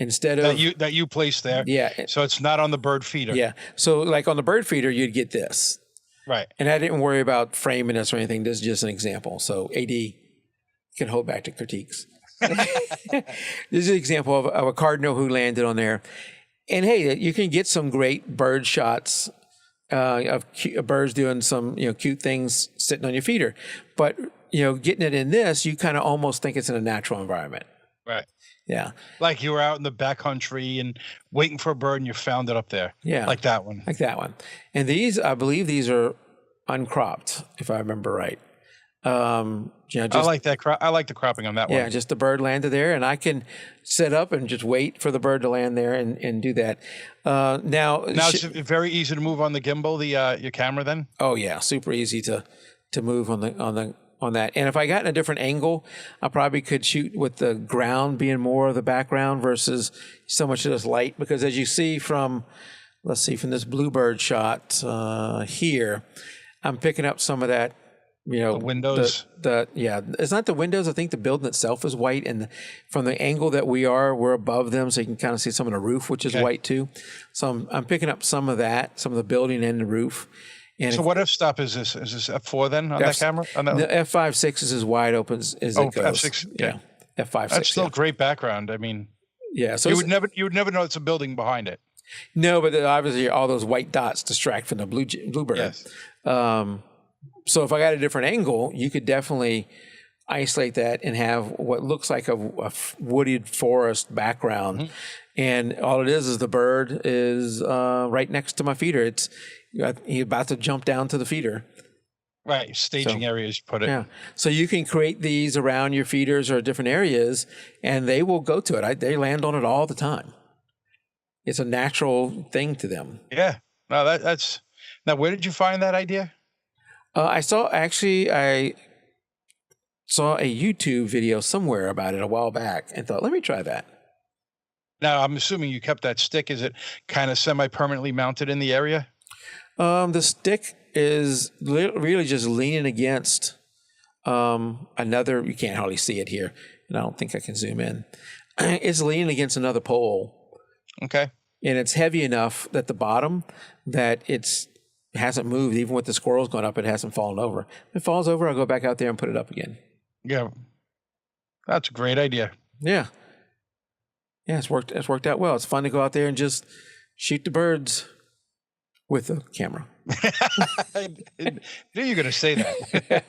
Instead of
that you placed there.
Yeah.
So it's not on the bird feeder.
Yeah. So like on the bird feeder, you'd get this.
Right.
And I didn't worry about framing this or anything. This is just an example. So AD can hold back to critiques. This is an example of a cardinal who landed on there. And hey, you can get some great bird shots of birds doing some cute things sitting on your feeder. But getting it in this, you kind of almost think it's in a natural environment.
Right.
Yeah.
Like you were out in the backcountry and waiting for a bird and you found it up there.
Yeah.
Like that one.
Like that one. And these, I believe these are uncropped, if I remember right.
I like that. I like the cropping on that one.
Yeah, just the bird landed there, and I can set up and just wait for the bird to land there and do that. Now
it's very easy to move on the gimbal, your camera. Then.
Oh yeah, super easy to move on that. And if I got in a different angle, I probably could shoot with the ground being more of the background versus so much of this light. Because as you see from, let's see, from this bluebird shot here, I'm picking up some of that.
The windows.
It's not the windows. I think the building itself is white, and from the angle that we're above them, so you can kind of see some of the roof, which is white too. So I'm picking up some of that, some of the building and the roof. And
so what f-stop is this? Is this f4 then on that camera? On that
the f5.6 is as wide open as it goes.
f6.
Yeah, f5.6.
That's still great background. I mean, so you would never know it's a building behind it.
No, but obviously all those white dots distract from the bluebird.
Yes.
So if I got a different angle, you could definitely isolate that and have what looks like a wooded forest background. And all it is the bird is right next to my feeder. He's about to jump down to the feeder.
Right, staging areas, you put it.
Yeah, so you can create these around your feeders or different areas, and they will go to it. They land on it all the time. It's a natural thing to them.
Yeah. No, that's... Now, where did you find that idea?
I saw a YouTube video somewhere about it a while back and thought, let me try that.
Now, I'm assuming you kept that stick. Is it kind of semi-permanently mounted in the area?
The stick is really just leaning against another, you can't hardly see it here, and I don't think I can zoom in. It's leaning against another pole.
Okay.
And it's heavy enough at the bottom that it hasn't moved. Even with the squirrels going up, it hasn't fallen over. If it falls over, I'll go back out there and put it up again.
Yeah. That's a great idea.
Yeah. Yeah, it's worked out well. It's fun to go out there and just shoot the birds with the camera.
I knew you were going to say that.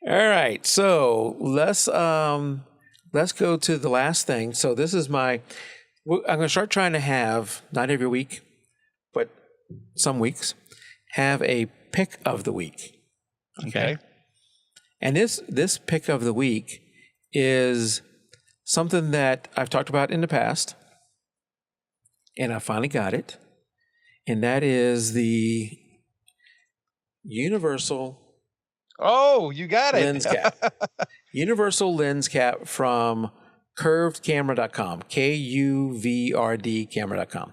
All right. So let's go to the last thing. So this is I'm going to start trying to have, not every week, but some weeks, have a pick of the week.
Okay.
And this pick of the week is something that I've talked about in the past, and I finally got it. And that is the universal
you got it.
lens cap. Universal lens cap from curvedcamera.com, KUVRD camera.com.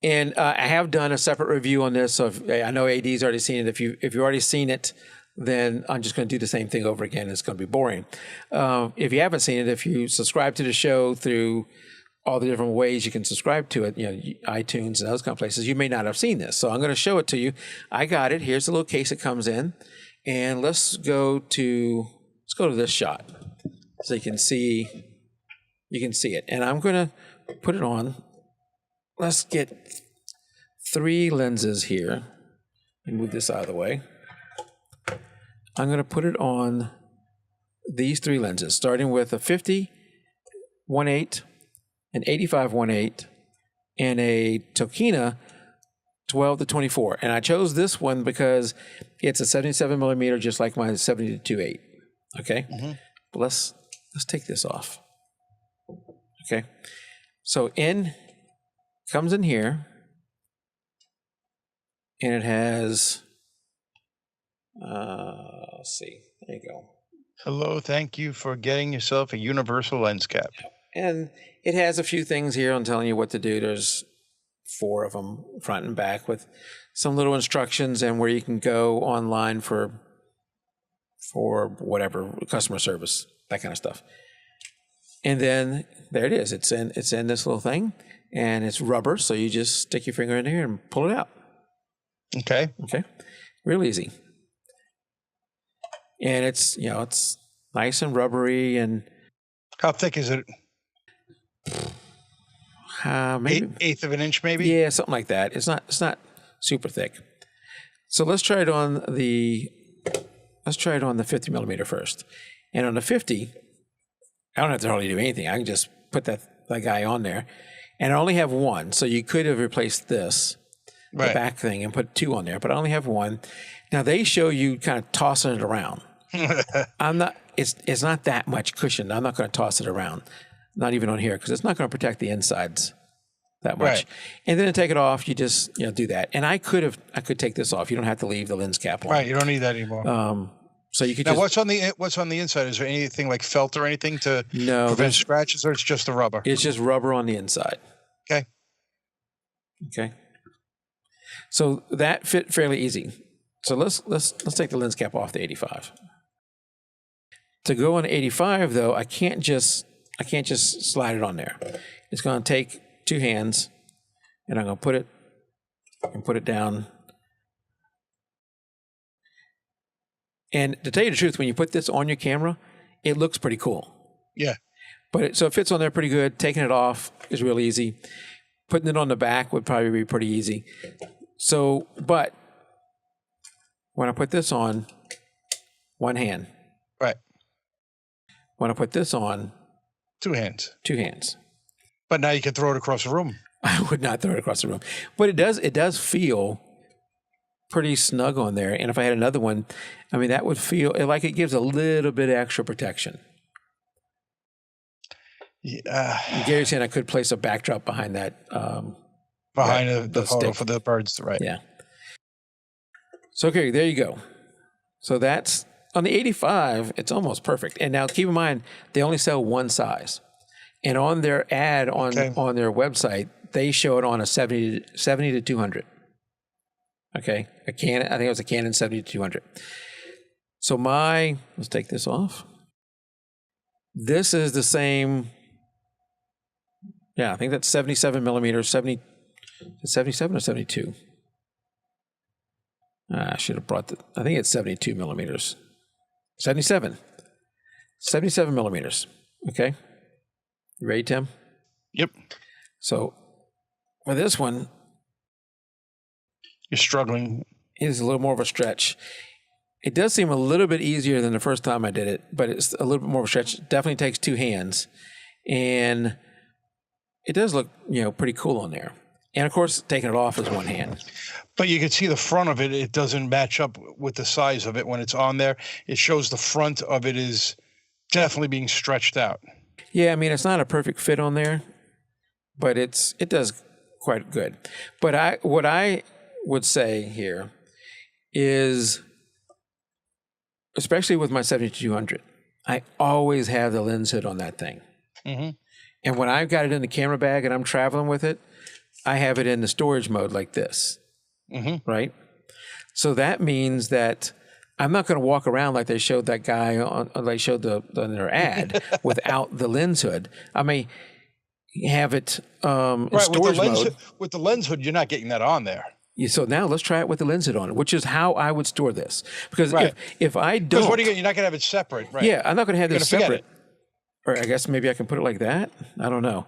And I have done a separate review on this. So I know AD's already seen it. If you've already seen it, then I'm just going to do the same thing over again. It's going to be boring. If you haven't seen it, if you subscribe to the show through all the different ways you can subscribe to it, iTunes and those kind of places, you may not have seen this. So I'm going to show it to you. I got it. Here's the little case it comes in. And let's go to this shot so you can see it. And I'm going to put it on. Let's get 3 lenses here. Let me move this out of the way. I'm going to put it on these 3 lenses, starting with a 50 1.8, an 85 1.8, and a Tokina 12 to 24. And I chose this one because it's a 77 millimeter, just like my 70 to 2.8. Okay, but let's take this off. Okay, so comes in here, and it has, let's see, there you go.
Hello, thank you for getting yourself a universal lens cap.
And it has a few things here on telling you what to do. There's 4 of them, front and back, with some little instructions and where you can go online for whatever, customer service, that kind of stuff. And then there it is. It's in this little thing, and it's rubber, so you just stick your finger in here and pull it out.
Okay.
Real easy. And it's nice and rubbery. And
how thick is it?
Maybe
eighth of an inch, maybe.
Yeah, something like that. It's not super thick. So let's try it on the 50 millimeter first. And on the 50, I don't have to hardly do anything. I can just put that guy on there, and I only have 1. So you could have replaced this, the back thing, and put 2 on there, but I only have 1. Now they show you kind of tossing it around. I'm not. It's not that much cushion. I'm not going to toss it around, not even on here, because it's not going to protect the insides that much. Right. And then to take it off, you just do that. And I could take this off. You don't have to leave the lens cap on.
Right. You don't need that anymore.
So you could
now, what's on the inside? Is there anything like felt or anything to prevent scratches, or it's just the rubber?
It's just rubber on the inside. Okay. So that fit fairly easy. So let's take the lens cap off the 85. To go on 85 though, I can't just slide it on there. It's going to take 2 hands, and I'm going to put it down. And to tell you the truth, when you put this on your camera, it looks pretty cool.
Yeah.
But so it fits on there pretty good. Taking it off is real easy. Putting it on the back would probably be pretty easy. So, but when I put this on, 1 hand.
Right.
When I put this on,
2 hands.
2 hands.
But now you can throw it across the room.
I would not throw it across the room. But it does feel pretty snug on there. And if I had another one, I mean, that would feel like it gives a little bit of extra protection. Yeah. Gary's saying I could place a backdrop behind that.
Behind the photo for the birds, right?
Yeah. So, okay, there you go. So that's, on the 85, it's almost perfect. And now keep in mind, they only sell 1 size. And on their ad on their website, they show it on a 70 to 200. Okay, a Canon. I think it was a Canon 70 to 200. So let's take this off. This is the same. Yeah, I think that's 77 millimeters. 77 or 72. I should have brought I think it's 72 millimeters. 77 millimeters. Okay. You ready, Tim?
Yep.
So for this one,
you're struggling.
It is a little more of a stretch. It does seem a little bit easier than the first time I did it, but it's a little bit more of a stretch. It definitely takes 2 hands, and it does look, pretty cool on there. And of course, taking it off is 1 hand.
But you can see the front of it. It doesn't match up with the size of it when it's on there. It shows the front of it is definitely being stretched out.
Yeah, I mean, it's not a perfect fit on there, but it does quite good. But what I would say here is, especially with my 7200, I always have the lens hood on that thing. Mm-hmm. And when I've got it in the camera bag and I'm traveling with it, I have it in the storage mode like this, right? So that means that I'm not going to walk around like they showed that guy on they showed on their ad without the lens hood. I may have it in storage mode.
With the lens hood, you're not getting that on there.
Yeah, so now let's try it with the lens hood on, which is how I would store this. Because if I don't,
because you're not going to have it separate, right?
Yeah, I'm not going to have this separate.
It.
Or I guess maybe I can put it like that. I don't know.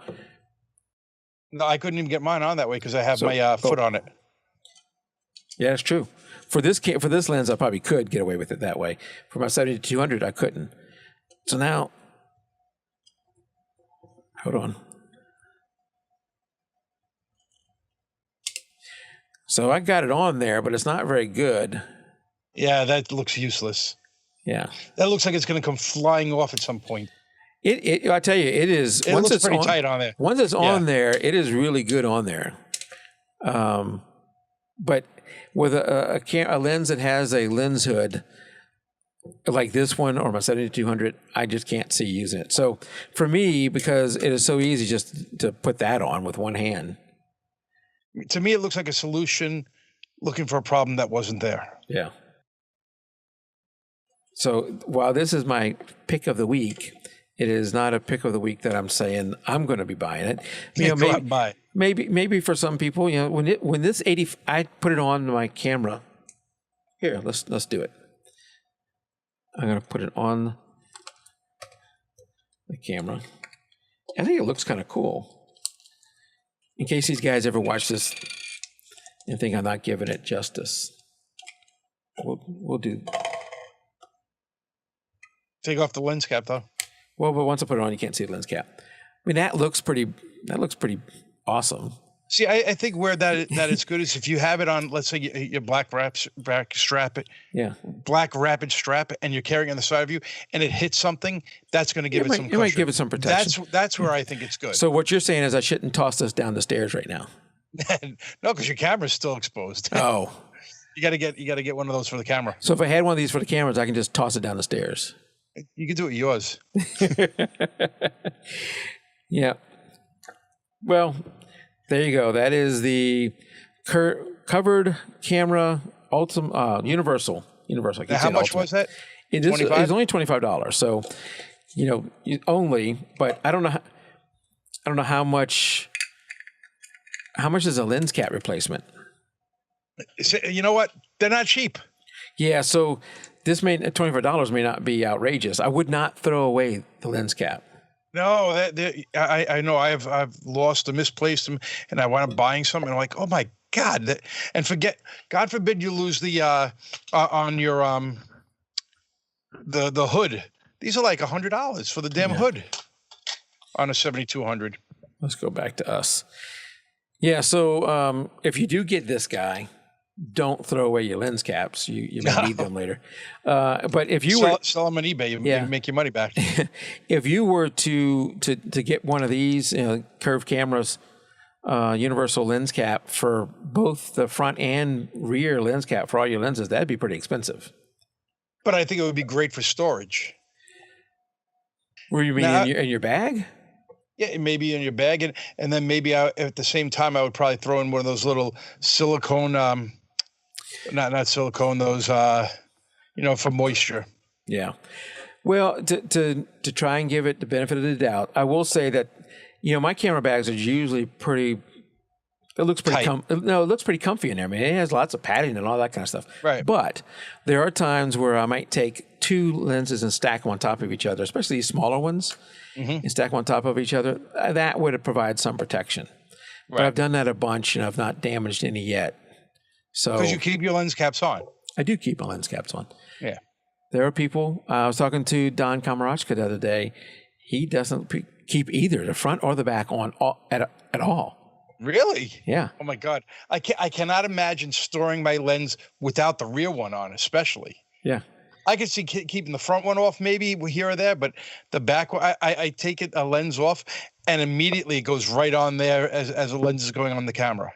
No, I couldn't even get mine on that way because I have my foot on it.
Yeah, that's true. For this lens, I probably could get away with it that way. For my 70-200, I couldn't. So now, hold on. So I got it on there, but it's not very good.
Yeah, that looks useless.
Yeah.
That looks like it's going to come flying off at some point.
I tell you, it is.
It looks pretty tight on there.
Once it's on there, it is really good on there. But with a lens that has a lens hood, like this one or my 70-200, I just can't see using it. So for me, because it is so easy just to put that on with one hand.
To me, it looks like a solution looking for a problem that wasn't there.
Yeah. So while this is my pick of the week, it is not a pick of the week that I'm saying I'm going to be buying it. Maybe for some people, when this 80, I put it on my camera. Here, let's do it. I'm going to put it on the camera. I think it looks kind of cool. In case these guys ever watch this and think I'm not giving it justice, we'll do.
Take off the lens cap, though.
Well, but once I put it on, you can't see the lens cap. I mean, that looks pretty awesome.
See, I think where that it's good is if you have it on, let's say your black rapid strap, and you're carrying it on the side of you, and it hits something, that's going to give it some cushion.
It might give it some protection.
That's where I think it's good.
So what you're saying is I shouldn't toss this down the stairs right now.
No, because your camera's still exposed.
Oh,
you got to get one of those for the camera.
So if I had one of these for the cameras, I can just toss it down the stairs.
You can do it yours.
Yeah. Well, there you go. That is the covered camera universal.
Now, how much was that?
It was only $25. So, only. But I don't know how much. How much is a lens cap replacement?
You know what? They're not cheap.
Yeah. So this $25 may not be outrageous. I would not throw away the lens cap.
No, I know I've lost or misplaced them, and I wound up buying some, and I'm like, oh my God! God forbid you lose the on your the hood. These are like $100 for the damn hood on a 70-200.
Let's go back to us. Yeah, so if you do get this guy, don't throw away your lens caps. You may need them later. But if you
sell them on eBay, you make your money back.
If you were to get one of these curved cameras, universal lens cap for both the front and rear lens cap for all your lenses, that'd be pretty expensive.
But I think it would be great for storage.
What do you mean, in your bag?
Yeah, maybe in your bag, and then maybe at the same time I would probably throw in one of those little silicone, not silicone, those for moisture. Yeah.
Well, to try and give it the benefit of the doubt, I will say that my camera bags are usually pretty. It looks pretty it looks pretty comfy in there. I mean, it has lots of padding and all that kind of stuff.
Right.
But there are times where I might take two lenses and stack them on top of each other, especially these smaller ones, and stack them on top of each other. That would provide some protection. Right. But I've done that a bunch, and I've not damaged any yet. So
because you keep your lens caps on.
I do keep my lens caps on.
Yeah.
There are people. I was talking to Don Kamarachka the other day. He doesn't keep either the front or the back on at all.
Really?
Yeah.
Oh my God. I cannot imagine storing my lens without the rear one on, especially.
Yeah.
I could see keeping the front one off maybe here or there, but the back one, I take a lens off and immediately it goes right on there as the lens is going on the camera.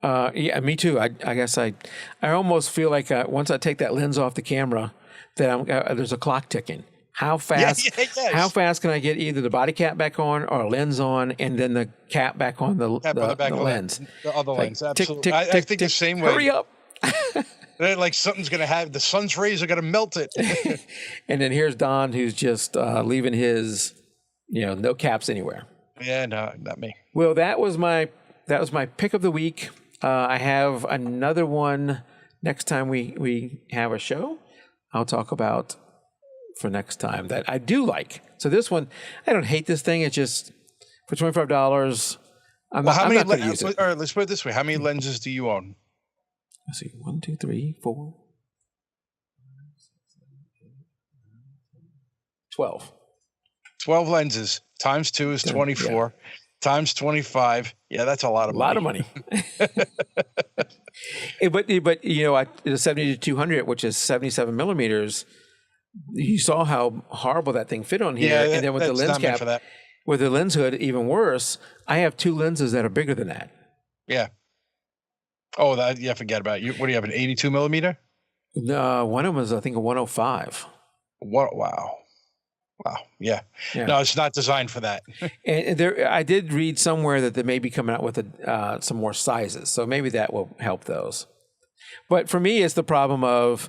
Yeah, me too. I guess I almost feel like once I take that lens off the camera, that there's a clock ticking. How fast? Yes. How fast can I get either the body cap back on or a lens on, and then the cap back on the lens?
The other lens, absolutely.
Tick, tick,
I think
tick,
the same way.
Hurry up!
Like something's going to have, the sun's rays are going to melt it.
And then here's Don, who's just leaving his, no caps anywhere.
Yeah, no, not me.
Well, that was my pick of the week. I have another one next time we have a show. I'll talk about for next time that I do like. So this one, I don't hate this thing. It's just for $25. I'm not going to use it.
All right, let's put it this way. How many lenses do you own?
Let's see. 1, 2, 3, 4, 12.
12 lenses times 2 is 24. Yeah. Times 25. Yeah, that's a lot of money.
A lot of money. But the 70-200, which is 77 millimeters, you saw how horrible that thing fit on here.
Yeah,
and then with the lens cap, with the lens hood, even worse. I have 2 lenses that are bigger than that.
Yeah. Oh, forget about it. What do you have, an 82 millimeter?
No, one of them is, I think, a 105.
What? Wow. Yeah. No, it's not designed for that.
And I did read somewhere that they may be coming out with some more sizes, so maybe that will help those. But for me, it's the problem of,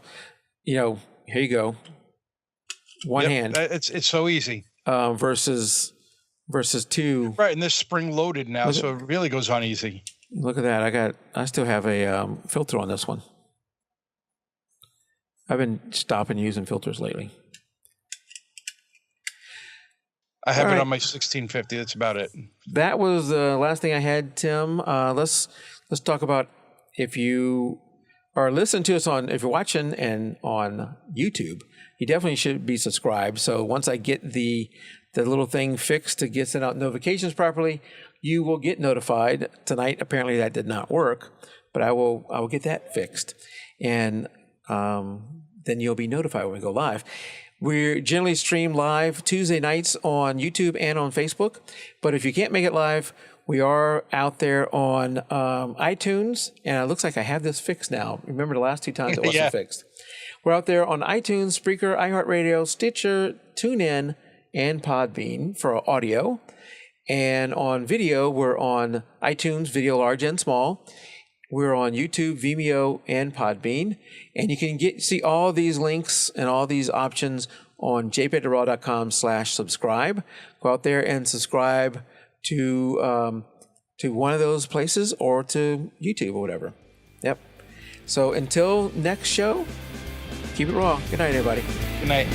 here you go, one hand.
It's so easy.
Versus 2.
Right, and this spring loaded now, so it really goes on easy.
Look at that! I still have a filter on this one. I've been stopping using filters lately.
I have it on my 1650. That's about it.
That was the last thing I had, Tim. Let's talk about, if you are listening to us if you're watching and on YouTube, you definitely should be subscribed. So once I get the little thing fixed to send out notifications properly, you will get notified. Tonight, apparently that did not work, but I will get that fixed, and then you'll be notified when we go live. We generally stream live Tuesday nights on YouTube and on Facebook. But if you can't make it live, we are out there on iTunes. And it looks like I have this fixed now. Remember the last 2 times it wasn't fixed. We're out there on iTunes, Spreaker, iHeartRadio, Stitcher, TuneIn, and Podbean for audio. And on video, we're on iTunes, video large and small. We're on YouTube, Vimeo, and Podbean. And you can see all these links and all these options on jpeteraw.com/subscribe. Go out there and subscribe to one of those places, or to YouTube or whatever. Yep. So until next show, keep it raw. Good night, everybody.
Good night.